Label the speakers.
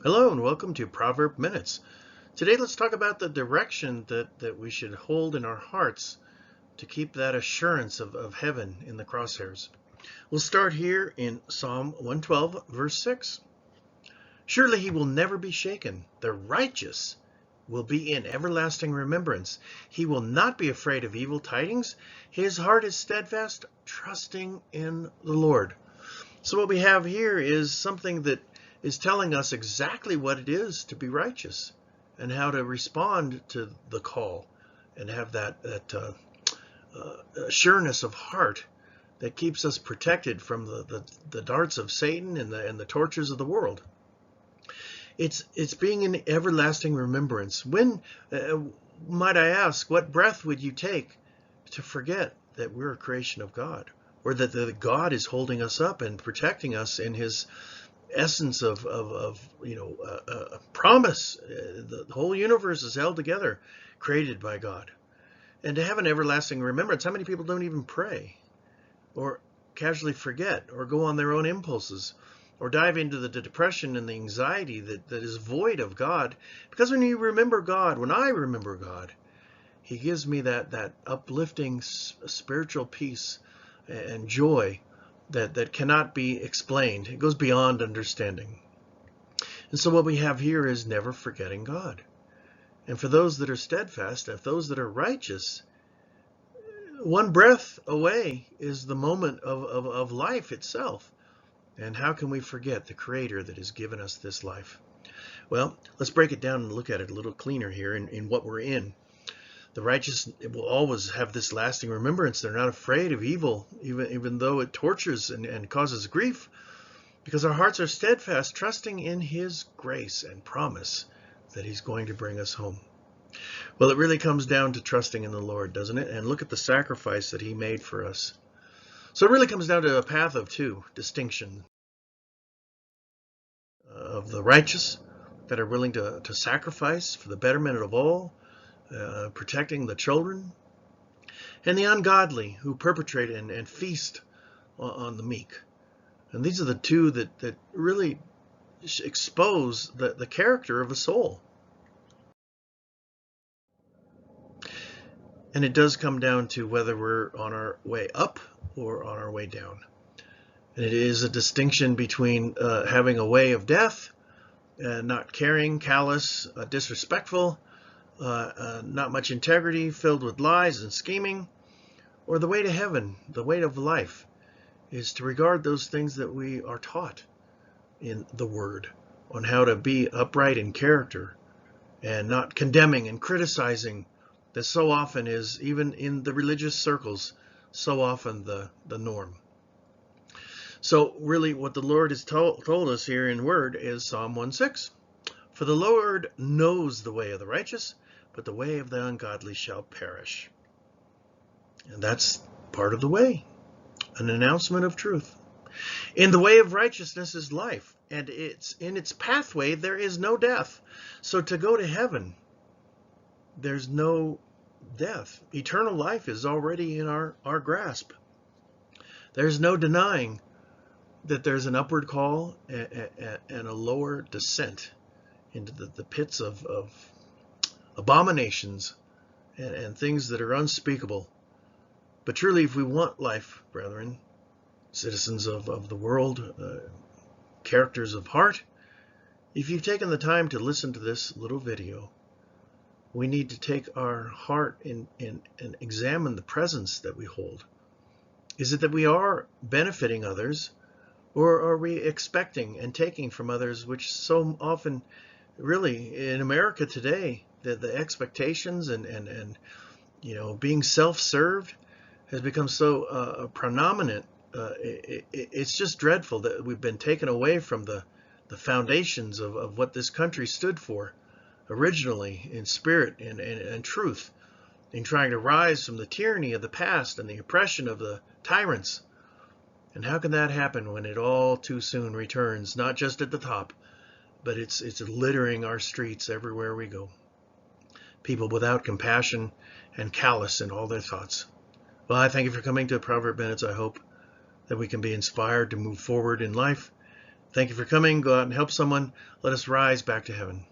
Speaker 1: Hello and welcome to Proverb Minutes. Today let's talk about the direction that we should hold in our hearts to keep that assurance of heaven in the crosshairs. We'll start here in Psalm 112, verse 6. Surely he will never be shaken. The righteous will be in everlasting remembrance. He will not be afraid of evil tidings. His heart is steadfast, trusting in the Lord. So what we have here is something that is telling us exactly what it is to be righteous and how to respond to the call and have that sureness of heart that keeps us protected from the darts of Satan and the tortures of the world. It's being in everlasting remembrance. When, might I ask, what breath would you take to forget that we're a creation of God, or that God is holding us up and protecting us in his essence of promise? The whole universe is held together, created by God. And to have an everlasting remembrance, how many people don't even pray or casually forget or go on their own impulses or dive into the depression and the anxiety that is void of God? Because when you remember God, when I remember God, he gives me that uplifting spiritual peace and joy that cannot be explained. It goes beyond understanding. And so what we have here is never forgetting God. And for those that are steadfast, if those that are righteous, one breath away is the moment of life itself. And how can we forget the Creator that has given us this life? Well, let's break it down and look at it a little cleaner here in what we're in. The righteous will always have this lasting remembrance. They're not afraid of evil, even though it tortures and causes grief, because our hearts are steadfast, trusting in his grace and promise that he's going to bring us home. Well, it really comes down to trusting in the Lord, doesn't it? And look at the sacrifice that he made for us. So it really comes down to a path of two: distinction of the righteous that are willing to sacrifice for the betterment of all, protecting the children, and the ungodly who perpetrate and feast on the meek. And these are the two that really expose the character of a soul. And it does come down to whether we're on our way up or on our way down. And it is a distinction between having a way of death, not caring, callous, disrespectful, not much integrity, filled with lies and scheming, or the way to heaven, the way of life, is to regard those things that we are taught in the Word on how to be upright in character and not condemning and criticizing, that so often is, even in the religious circles, so often the norm. So really what the Lord has told us here in Word is Psalm 1:6. For the Lord knows the way of the righteous, but the way of the ungodly shall perish. And that's part of the way, an announcement of truth. In the way of righteousness is life, and in its pathway there is no death. So to go to heaven, there's no death. Eternal life is already in our grasp. There's no denying that there's an upward call and a lower descent into the pits of abominations and things that are unspeakable. But truly, if we want life, brethren, citizens of the world, characters of heart, if you've taken the time to listen to this little video, we need to take our heart and examine the presence that we hold. Is it that we are benefiting others, or are we expecting and taking from others, which so often, really, in America today, the expectations and being self-served has become so predominant. It's just dreadful that we've been taken away from the foundations of what this country stood for originally, in spirit and truth, in trying to rise from the tyranny of the past and the oppression of the tyrants. And how can that happen when it all too soon returns, not just at the top, but it's littering our streets everywhere we go? People without compassion and callous in all their thoughts. Well, I thank you for coming to Proverb Minutes. I hope that we can be inspired to move forward in life Thank you for coming. Go out and help someone. Let us rise back to heaven.